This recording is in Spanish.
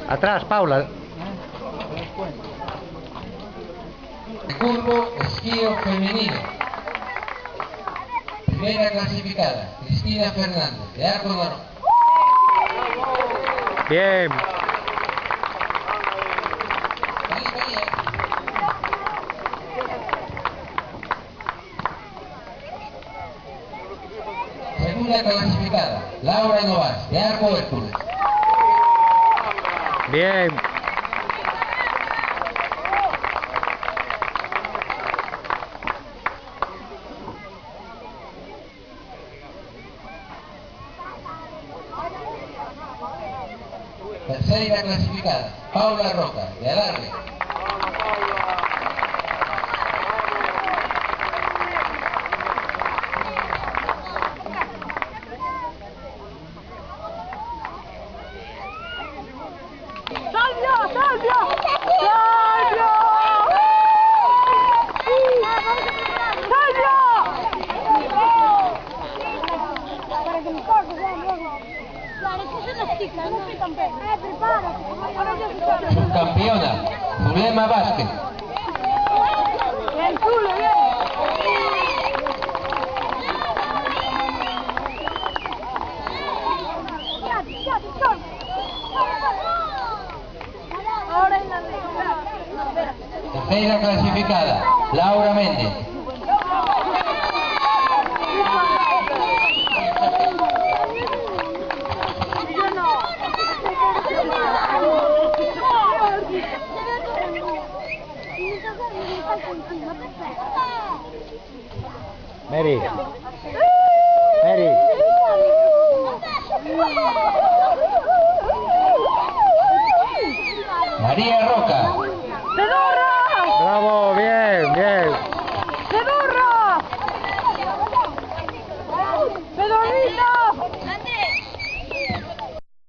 Atrás, Paula. Curvo esquío femenino. Primera clasificada, Cristina Fernández, de Arco Norte. Bien. Segunda clasificada, Laura Novas, de Arco Hércules. Bien. Tercera clasificada, Paula Roca, de Alarde. ¡Salvia! ¡Salvia! ¡Salvia! Para que mi corpo sea nuevo. Claro, que yo no estoy, no soy campeón. Prepárate. Ahora yo soy Subcampeona, Zulema Vázquez. bien, Zule, bien. Ahora en la espera. Tercera clasificada, Laura Méndez. Mary. Mary. María Roca. Bravo, bien.